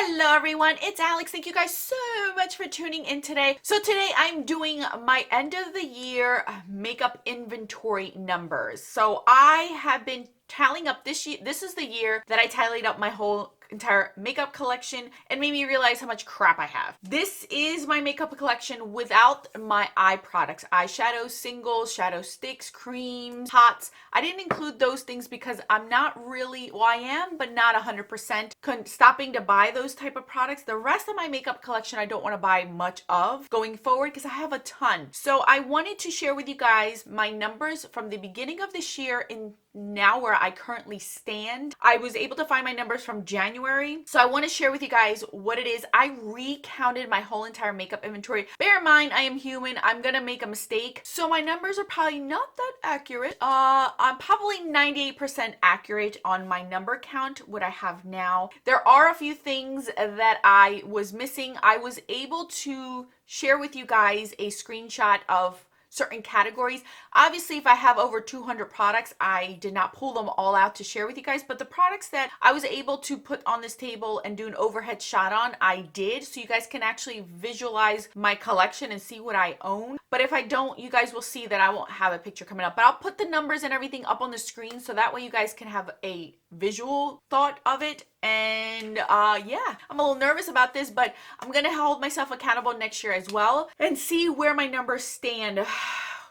Hello everyone, it's Alex. Thank you guys so much for tuning in today. So today I'm doing my end of the year makeup inventory numbers. So I have been tallying up this year. This is the year that I tallied up my whole entire makeup collection and made me realize how much crap I have. This is my makeup collection without my eye products, eyeshadows, singles, shadow sticks, creams, pots. I didn't include those things because I'm not really, well, I am, but not 100% stopping to buy those type of products. The rest of my makeup collection I don't want to buy much of going forward because I have a ton. So I wanted to share with you guys my numbers from the beginning of this year and now where I currently stand. I was able to find my numbers from January. So I want to share with you guys what it is. I recounted my whole entire makeup inventory. Bear in mind, I am human. I'm going to make a mistake. So my numbers are probably not that accurate. I'm probably 98% accurate on my number count, what I have now. There are a few things that I was missing. I was able to share with you guys a screenshot of certain categories. Obviously, if I have over 200 products, I did not pull them all out to share with you guys, but the products that I was able to put on this table and do an overhead shot on, I did, so you guys can actually visualize my collection and see what I own. But if I don't, you guys will see that I won't have a picture coming up, but I'll put the numbers and everything up on the screen so that way you guys can have a visual thought of it. And yeah, I'm a little nervous about this, but I'm gonna hold myself accountable next year as well and see where my numbers stand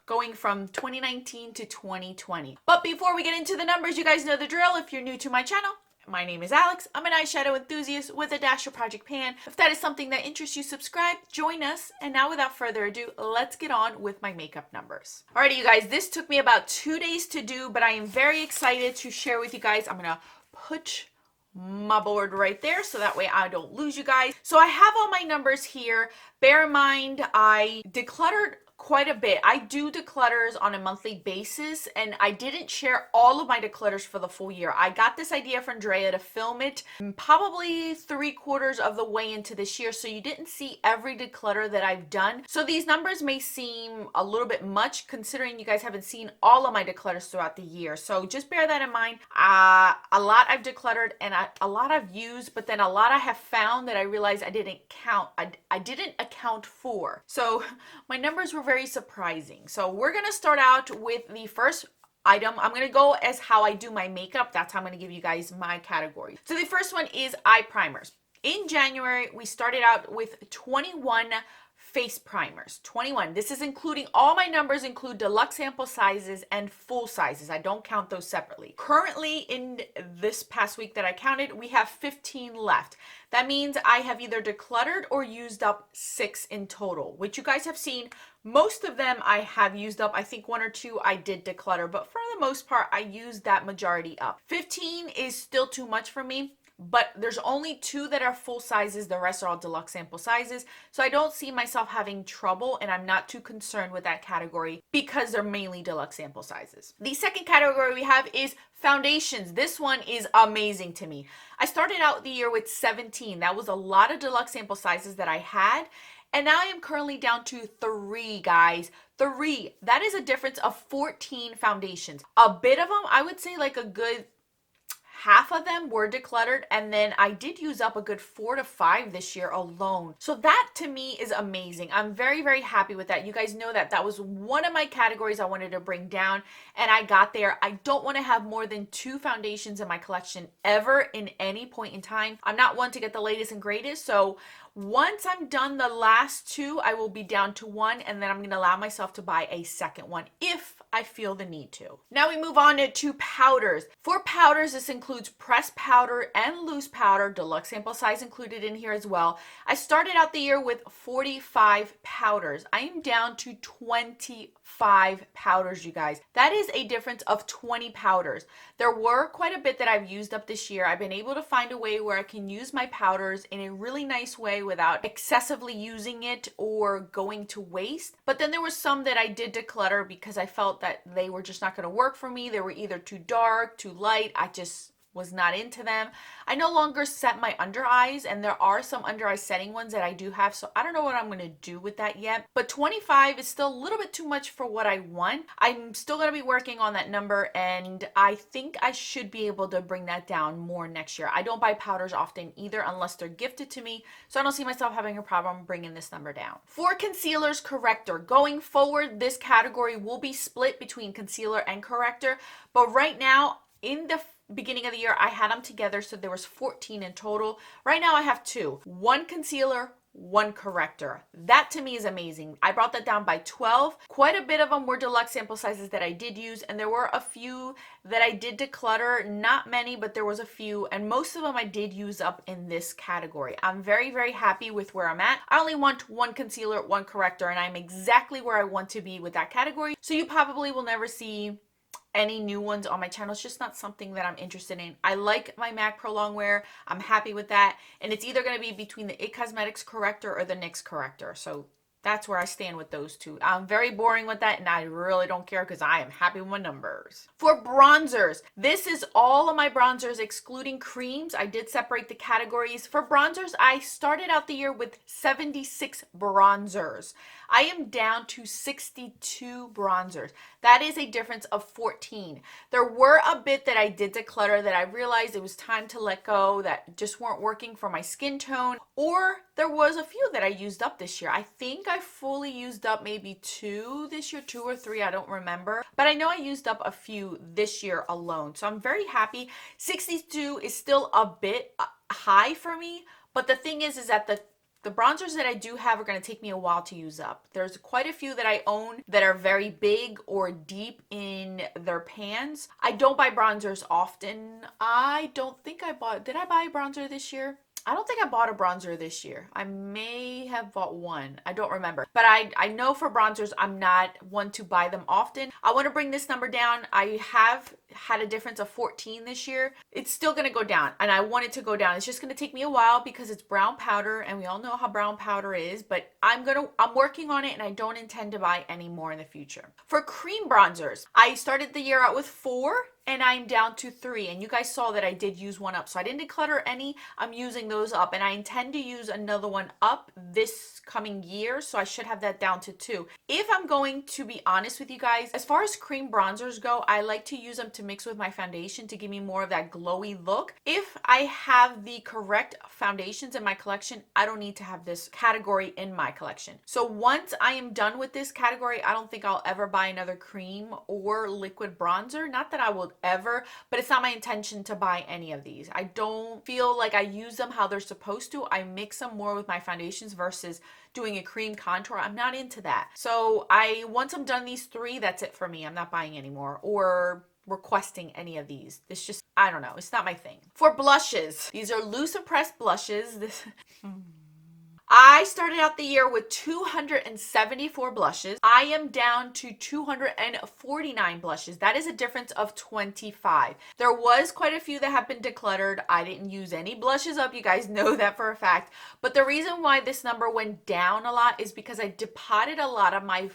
going from 2019 to 2020. But before we get into the numbers, you guys know the drill. If you're new to my channel, my name is Alex. I'm an eyeshadow enthusiast with a dash of Project Pan. If that is something that interests you, subscribe, join us. And now without further ado, let's get on with my makeup numbers. Alrighty, you guys, this took me about 2 days to do, but I am very excited to share with you guys. I'm gonna put my board right there so that way I don't lose you guys. So I have all my numbers here. Bear in mind, I decluttered quite a bit. I do declutters on a monthly basis and I didn't share all of my declutters for the full year. I got this idea from Drea to film it probably 3/4 of the way into this year, so you didn't see every declutter that I've done. So these numbers may seem a little bit much considering you guys haven't seen all of my declutters throughout the year. So just bear that in mind. A lot I've decluttered and a lot I've used, but then a lot I have found that I realized I didn't count. I didn't account for. So my numbers were very surprising. So we're gonna start out with the first item. I'm gonna go as how I do my makeup. That's how I'm gonna give you guys my category. So the first one is eye primers. In January, we started out with 21 face primers. 21. This is including all my numbers include deluxe sample sizes and full sizes. I don't count those separately. Currently, in this past week that I counted, we have 15 left. That means I have either decluttered or used up 6 in total, which you guys have seen. Most of them I have used up. I think 1 or 2 I did declutter, but for the most part, I used that majority up. 15 is still too much for me, but there's only 2 that are full sizes. The rest are all deluxe sample sizes. So I don't see myself having trouble and I'm not too concerned with that category because they're mainly deluxe sample sizes. The second category we have is foundations. This one is amazing to me. I started out the year with 17. That was a lot of deluxe sample sizes that I had. And now I am currently down to 3, guys. 3. That is a difference of 14 foundations. A bit of them, I would say like a good half of them were decluttered, and then I did use up a good 4 to 5 this year alone. So that to me is amazing. I'm very, very happy with that. You guys know that that was one of my categories I wanted to bring down, and I got there. I don't want to have more than 2 foundations in my collection ever in any point in time. I'm not one to get the latest and greatest, so once I'm done the last 2, I will be down to 1, and then I'm going to allow myself to buy a second one if I feel the need to. Now we move on to powders. For powders, this includes pressed powder and loose powder, deluxe sample size included in here as well. I started out the year with 45 powders. I am down to 25 powders, you guys. That is a difference of 20 powders. There were quite a bit that I've used up this year. I've been able to find a way where I can use my powders in a really nice way without excessively using it or going to waste. But then there was some that I did declutter because I felt that they were just not going to work for me. They were either too dark, too light. I just was not into them. I no longer set my under eyes, and there are some under eye setting ones that I do have, so I don't know what I'm going to do with that yet. But 25 is still a little bit too much for what I want. I'm still going to be working on that number, and I think I should be able to bring that down more next year. I don't buy powders often either unless they're gifted to me, so I don't see myself having a problem bringing this number down. For concealers, corrector, going forward, this category will be split between concealer and corrector, but right now, in the beginning of the year, I had them together, so there was 14 in total. Right now I have two, one concealer, one corrector. That to me is amazing. I brought that down by 12. Quite a bit of them were deluxe sample sizes that I did use, and there were a few that I did declutter. Not many, but there was a few, and most of them I did use up in this category. I'm very, very happy with where I'm at. I only want one concealer, one corrector, and I'm exactly where I want to be with that category. So you probably will never see any new ones on my channel. It's just not something that I'm interested in. I like my MAC Pro Longwear. I'm happy with that. And it's either going to be between the IT Cosmetics corrector or the NYX corrector. So that's where I stand with those two. I'm very boring with that, and I really don't care because I am happy with my numbers. For bronzers, this is all of my bronzers excluding creams. I did separate the categories. For bronzers, I started out the year with 76 bronzers. I am down to 62 bronzers. That is a difference of 14. There were a bit that I did declutter that I realized it was time to let go, that just weren't working for my skin tone, or there was a few that I used up this year. I think I fully used up maybe two this year, 2 or 3, I don't remember, but I know I used up a few this year alone, so I'm very happy. 62 is still a bit high for me, but the thing is that the bronzers that I do have are going to take me a while to use up. There's quite a few that I own that are very big or deep in their pans. I don't buy bronzers often. I don't think I bought, did I buy a bronzer this year? I don't think I bought a bronzer this year. I may have bought one. I don't remember. But I know for bronzers, I'm not one to buy them often. I want to bring this number down. I have had a difference of 14 this year. It's still going to go down, and I want it to go down. It's just going to take me a while because it's brown powder, and we all know how brown powder is, but I'm working on it, and I don't intend to buy any more in the future. For cream bronzers, I started the year out with 4, and I'm down to 3, and you guys saw that I did use one up, so I didn't declutter any. I'm using those up, and I intend to use another one up this coming year, so I should have that down to 2. If I'm going to be honest with you guys, as far as cream bronzers go, I like to use them to mix with my foundation to give me more of that glowy look. If I have the correct foundations in my collection, I don't need to have this category in my collection. So once I am done with this category, I don't think I'll ever buy another cream or liquid bronzer. Not that I will ever, but it's not my intention to buy any of these. I don't feel like I use them how they're supposed to. I mix them more with my foundations versus doing a cream contour. I'm not into that. So once I'm done these 3, that's it for me. I'm not buying anymore or requesting any of these. It's just, I don't know. It's not my thing. For blushes, these are loose pressed blushes. I started out the year with 274 blushes. I am down to 249 blushes. That is a difference of 25. There was quite a few that have been decluttered. I didn't use any blushes up. You guys know that for a fact. But the reason why this number went down a lot is because I depotted a lot of my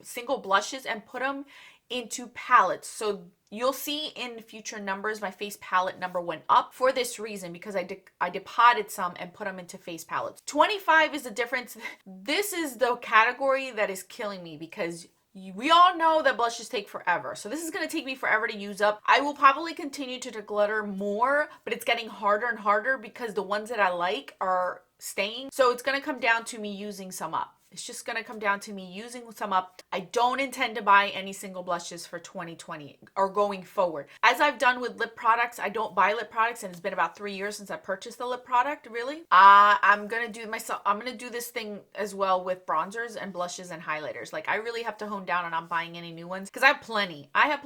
single blushes and put them into palettes. So you'll see in future numbers, my face palette number went up for this reason, because I depotted some and put them into face palettes. 25 is the difference. This is the category that is killing me because we all know that blushes take forever. So this is going to take me forever to use up. I will probably continue to declutter more, but it's getting harder and harder because the ones that I like are staying. So it's going to come down to me using some up. It's just going to come down to me using some up. I don't intend to buy any single blushes for 2020 or going forward. As I've done with lip products, I don't buy lip products, and it's been about 3 years since I purchased the lip product, really. I'm going to do this thing as well with bronzers and blushes and highlighters. Like, I really have to hone down on not buying any new ones because I have plenty. I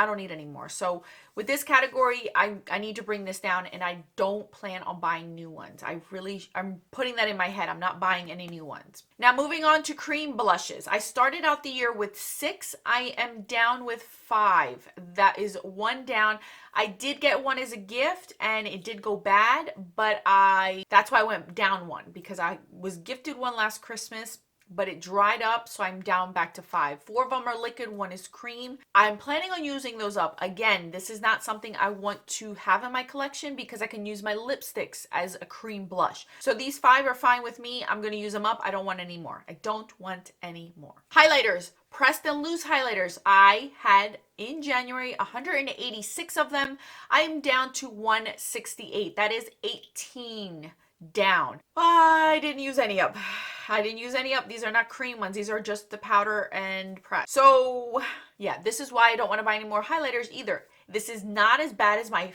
don't need any more. So with this category, I need to bring this down, and I don't plan on buying new ones. I'm putting that in my head. I'm not buying any new ones. Now, moving on to cream blushes. I started out the year with 6. I am down with 5. That is 1 down. I did get one as a gift and it did go bad, but that's why I went down 1, because I was gifted one last Christmas. but it dried up, so I'm down back to 5. 4 of them are liquid, 1 is cream. I'm planning on using those up. Again, this is not something I want to have in my collection because I can use my lipsticks as a cream blush. So these 5 are fine with me. I'm going to use them up. I don't want any more. I don't want any more. Highlighters. Pressed and loose highlighters. I had in January 186 of them. I'm down to 168. That is 18 down. I didn't use any up. I didn't use any up. These are not cream ones. These are just the powder and press. So yeah, this is why I don't want to buy any more highlighters either. This is not as bad as my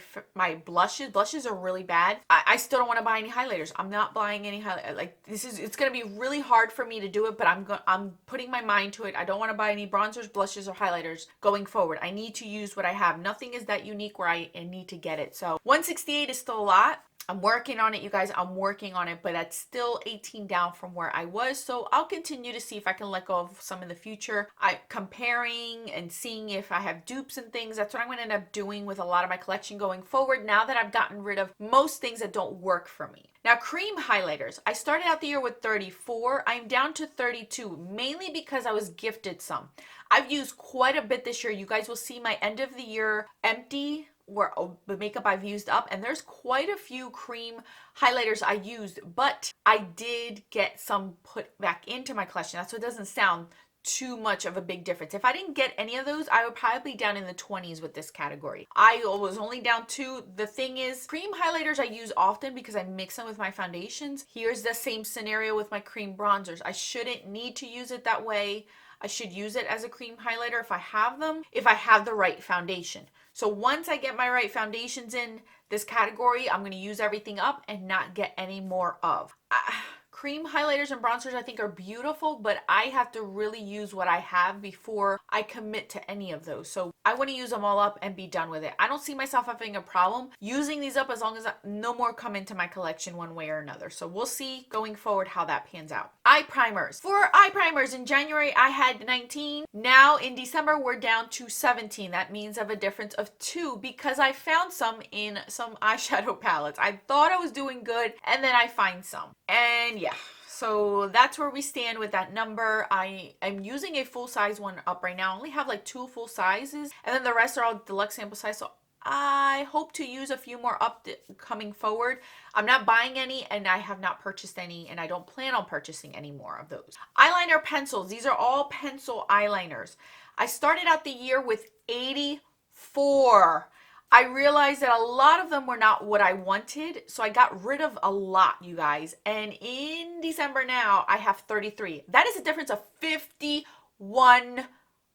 blushes. Blushes are really bad. I still don't want to buy any highlighters. I'm not buying any highlighters. Like it's going to be really hard for me to do it, but I'm putting my mind to it. I don't want to buy any bronzers, blushes, or highlighters going forward. I need to use what I have. Nothing is that unique where I need to get it. So 168 is still a lot. I'm working on it, you guys. I'm working on it, but that's still 18 down from where I was. So I'll continue to see if I can let go of some in the future. I'm comparing and seeing if I have dupes and things. That's what I'm going to end up doing with a lot of my collection going forward now that I've gotten rid of most things that don't work for me. Now, cream highlighters. I started out the year with 34. I'm down to 32, mainly because I was gifted some. I've used quite a bit this year. You guys will see my end of the year empty where the makeup I've used up, and there's quite a few cream highlighters I used, but I did get some put back into my collection. That's what doesn't sound too much of a big difference. If I didn't get any of those, I would probably be down in the 20s with this category. I was only down 2. The thing is, cream highlighters I use often because I mix them with my foundations. Here's the same scenario with my cream bronzers. I shouldn't need to use it that way. I should use it as a cream highlighter if I have them, if I have the right foundation. So once I get my right foundations in this category, I'm going to use everything up and not get any more of. Cream highlighters and bronzers I think are beautiful, but I have to really use what I have before I commit to any of those. So I want to use them all up and be done with it. I don't see myself having a problem using these up as long as no more come into my collection one way or another. So we'll see going forward how that pans out. Eye primers. For eye primers, in January I had 19. Now in December we're down to 17. That means I have a difference of 2 because I found some in some eyeshadow palettes. I thought I was doing good and then I find some. And yeah, so that's where we stand with that number. I am using a full size one up right now. I only have like 2 full sizes and then the rest are all deluxe sample size. So I hope to use a few more up coming forward. I'm not buying any and I have not purchased any and I don't plan on purchasing any more of those. Eyeliner pencils. These are all pencil eyeliners. I started out the year with 84. I realized that a lot of them were not what I wanted, so I got rid of a lot, you guys. And in December now, I have 33. That is a difference of 51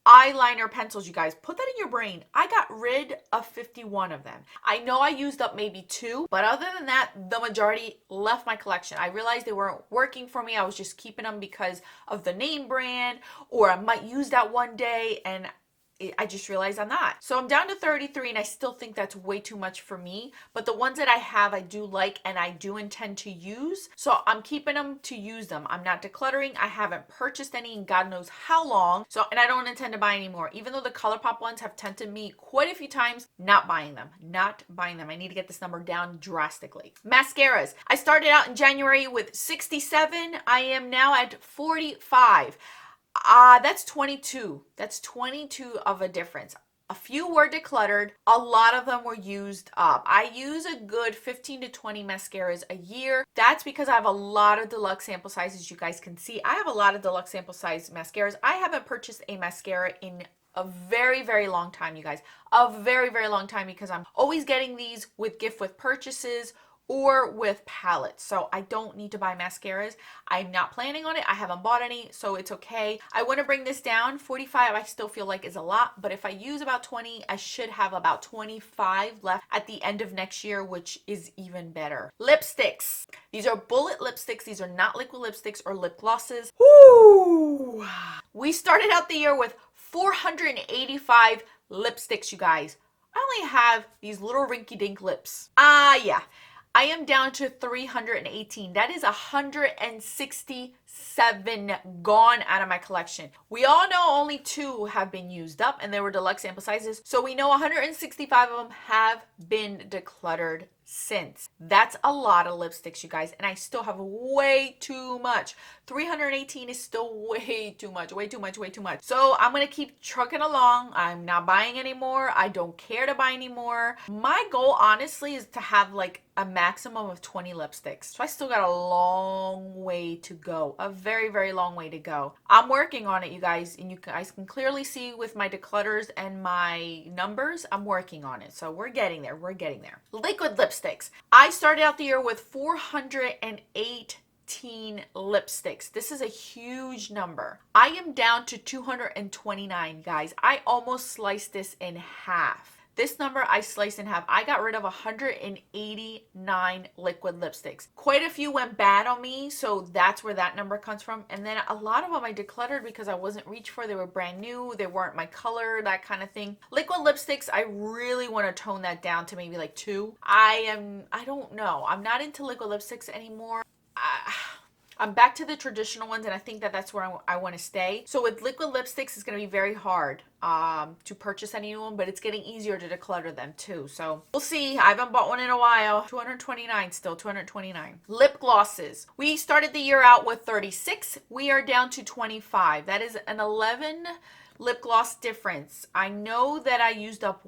eyeliner pencils, you guys. Put that in your brain. I got rid of 51 of them. I know I used up maybe 2, but other than that, the majority left my collection. I realized they weren't working for me. I was just keeping them because of the name brand, or I might use that one day, and I just realized I'm not. So I'm down to 33 and I still think that's way too much for me. But the ones that I have, I do like and I do intend to use. So I'm keeping them to use them. I'm not decluttering. I haven't purchased any in God knows how long. And I don't intend to buy any more. Even though the ColourPop ones have tempted me quite a few times, not buying them. Not buying them. I need to get this number down drastically. Mascaras. I started out in January with 67. I am now at 45. That's 22. That's 22 of a difference. A few were decluttered. A lot of them were used up. I use a good 15 to 20 mascaras a year. That's because I have a lot of deluxe sample sizes. You guys can see I have a lot of deluxe sample size mascaras. I haven't purchased a mascara in a very, very long time, you guys. A very, very long time because I'm always getting these with gift with purchases or with palettes. So I don't need to buy mascaras. I'm not planning on it. I haven't bought any, so it's okay. I want to bring this down. 45 I still feel like is a lot, but if I use about 20, I should have about 25 left at the end of next year, which is even better. Lipsticks. These are bullet lipsticks. These are not liquid lipsticks or lip glosses. Woo! We started out the year with 485 lipsticks, you guys. I only have these little rinky-dink lips. Yeah. I am down to 318. That is 167 gone out of my collection. We all know only 2 have been used up and they were deluxe sample sizes. So we know 165 of them have been decluttered cents. That's a lot of lipsticks, you guys, and I still have way too much. 318 is still way too much, way too much, way too much. So I'm gonna keep trucking along. I'm not buying anymore. I don't care to buy anymore. My goal, honestly, is to have like a maximum of 20 lipsticks. So I still got a long way to go, a very, very long way to go. I'm working on it, you guys, and you guys can clearly see with my declutters and my numbers, I'm working on it. So we're getting there, we're getting there. Liquid lipsticks. I started out the year with 418 lipsticks. This is a huge number. I am down to 229, guys. I almost sliced this in half. This number I sliced in half. I got rid of 189 liquid lipsticks. Quite a few went bad on me, so that's where that number comes from. And then a lot of them I decluttered because I wasn't reached for. They were brand new. They weren't my color, that kind of thing. Liquid lipsticks, I really want to tone that down to maybe like 2. I don't know. I'm not into liquid lipsticks anymore. I'm back to the traditional ones, and I think that that's where I want to stay. So with liquid lipsticks, it's going to be very hard to purchase any new one, but it's getting easier to declutter them too. So we'll see. I haven't bought one in a while. 229 still, 229. Lip glosses. We started the year out with 36. We are down to 25. That is an 11 lip gloss difference. I know that I used up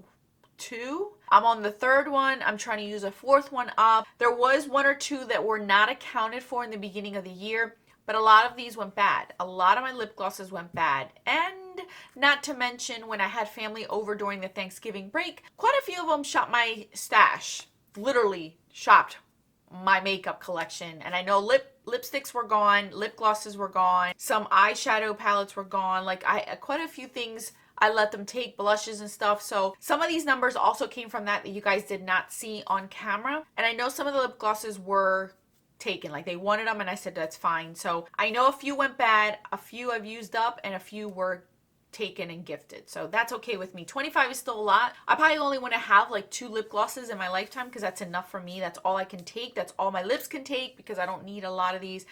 2. I'm on the 3rd one. I'm trying to use a 4th one up. There was 1 or 2 that were not accounted for in the beginning of the year, but a lot of these went bad. A lot of my lip glosses went bad. And not to mention, when I had family over during the Thanksgiving break, quite a few of them shopped my stash. Literally shopped my makeup collection. And I know lipsticks were gone, lip glosses were gone, some eyeshadow palettes were gone. Like quite a few things I let them take, blushes and stuff. So some of these numbers also came from that you guys did not see on camera. And I know some of the lip glosses were taken, like they wanted them and I said that's fine. So I know a few went bad, a few I've used up, and a few were taken and gifted. So that's okay with me. 25 is still a lot. I probably only want to have like 2 lip glosses in my lifetime because that's enough for me. That's all I can take. That's all my lips can take because I don't need a lot of these.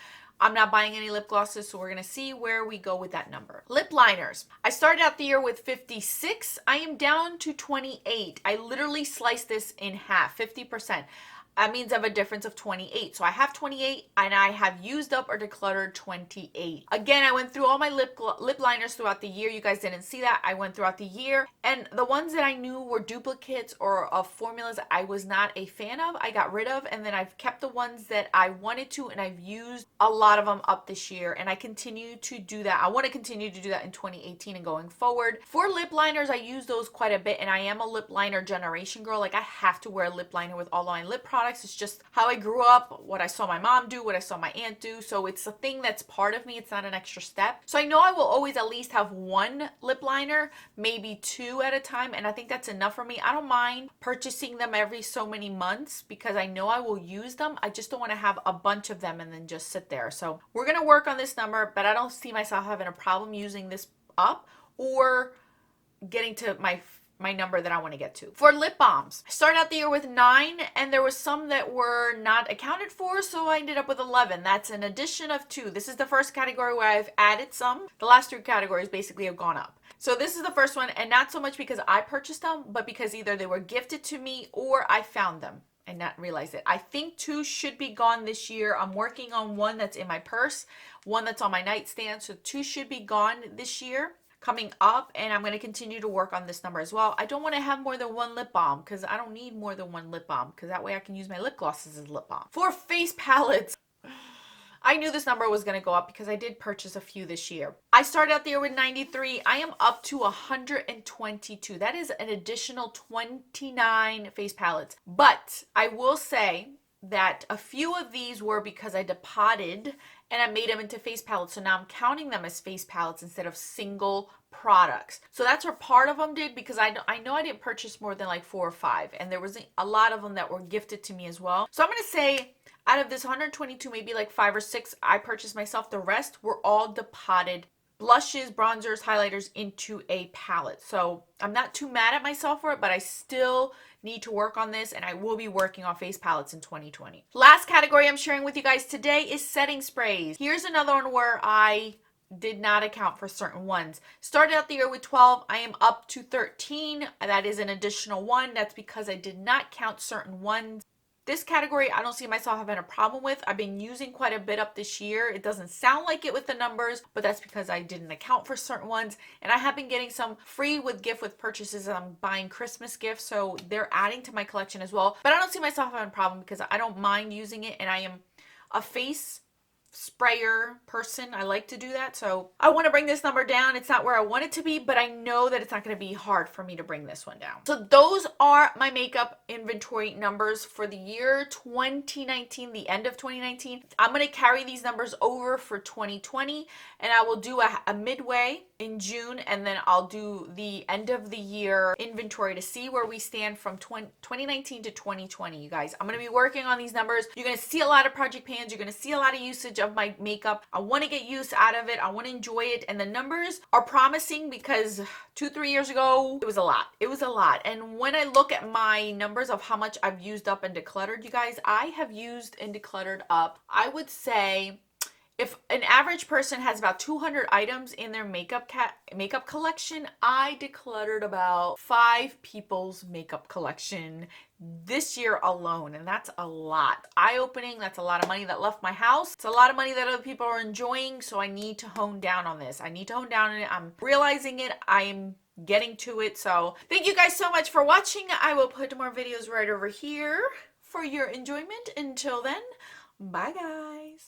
I'm not buying any lip glosses, so we're going to see where we go with that number. Lip liners. I started out the year with 56. I am down to 28. I literally sliced this in half, 50%. That means I have a difference of 28. So I have 28 and I have used up or decluttered 28. Again, I went through all my lip liners throughout the year. You guys didn't see that. I went throughout the year, and the ones that I knew were duplicates or of formulas I was not a fan of, I got rid of, and then I've kept the ones that I wanted to, and I've used a lot of them up this year, and I continue to do that. I want to continue to do that in 2018 and going forward. For lip liners, I use those quite a bit, and I am a lip liner generation girl. Like I have to wear a lip liner with all my lip products. It's just how I grew up, what I saw my mom do, what I saw my aunt do. So it's a thing that's part of me. It's not an extra step. So I know I will always at least have 1 lip liner, maybe 2 at a time. And I think that's enough for me. I don't mind purchasing them every so many months because I know I will use them. I just don't want to have a bunch of them and then just sit there. So we're going to work on this number, but I don't see myself having a problem using this up or getting to my number that I want to get to. For lip balms, I started out the year with 9, and there was some that were not accounted for, so I ended up with 11. That's an addition of 2. This is the first category where I've added some. The last 3 categories basically have gone up. So this is the first one, and not so much because I purchased them, but because either they were gifted to me or I found them and not realized it. I think 2 should be gone this year. I'm working on 1 that's in my purse, 1 that's on my nightstand, so 2 should be gone this year. Coming up, and I'm going to continue to work on this number as well. I don't want to have more than 1 lip balm because I don't need more than 1 lip balm because that way I can use my lip glosses as lip balm. For face palettes, I knew this number was going to go up because I did purchase a few this year. I started out the year with 93. I am up to 122. That is an additional 29 face palettes. But I will say that a few of these were because I depotted and I made them into face palettes. So now I'm counting them as face palettes instead of single products. So that's where part of them did, because I know I didn't purchase more than like 4 or 5. And there was a lot of them that were gifted to me as well. So I'm going to say out of this 122, maybe like 5 or 6 I purchased myself. The rest were all depotted blushes, bronzers, highlighters into a palette. So I'm not too mad at myself for it, but I still need to work on this, and I will be working on face palettes in 2020. Last category I'm sharing with you guys today is setting sprays. Here's another one where I did not account for certain ones. Started out the year with 12. I am up to 13. That is an additional 1. That's because I did not count certain ones. this category, I don't see myself having a problem with. I've been using quite a bit up this year. It doesn't sound like it with the numbers, but that's because I didn't account for certain ones. And I have been getting some free with gift with purchases, and I'm buying Christmas gifts, so they're adding to my collection as well. But I don't see myself having a problem because I don't mind using it, and I am a face sprayer person. I like to do that. So I want to bring this number down. It's not where I want it to be, but I know that it's not going to be hard for me to bring this one down. So those are my makeup inventory numbers for the year 2019, the end of 2019. I'm going to carry these numbers over for 2020, and I will do a midway in June, and then I'll do the end of the year inventory to see where we stand from 2019 to 2020, you guys. I'm going to be working on these numbers. You're going to see a lot of project pans. You're going to see a lot of usage of my makeup. I want to get use out of it. I want to enjoy it. And the numbers are promising because 2-3 years ago, it was a lot. It was a lot. And when I look at my numbers of how much I've used up and decluttered, you guys, I have used and decluttered up, I would say, if an average person has about 200 items in their makeup collection, I decluttered about 5 people's makeup collection this year alone, and that's a lot. Eye-opening. That's a lot of money that left my house. It's a lot of money that other people are enjoying, so I need to hone down on this. I need to hone down on it. I'm realizing it. I'm getting to it. So thank you guys so much for watching. I will put more videos right over here for your enjoyment. Until then, bye guys.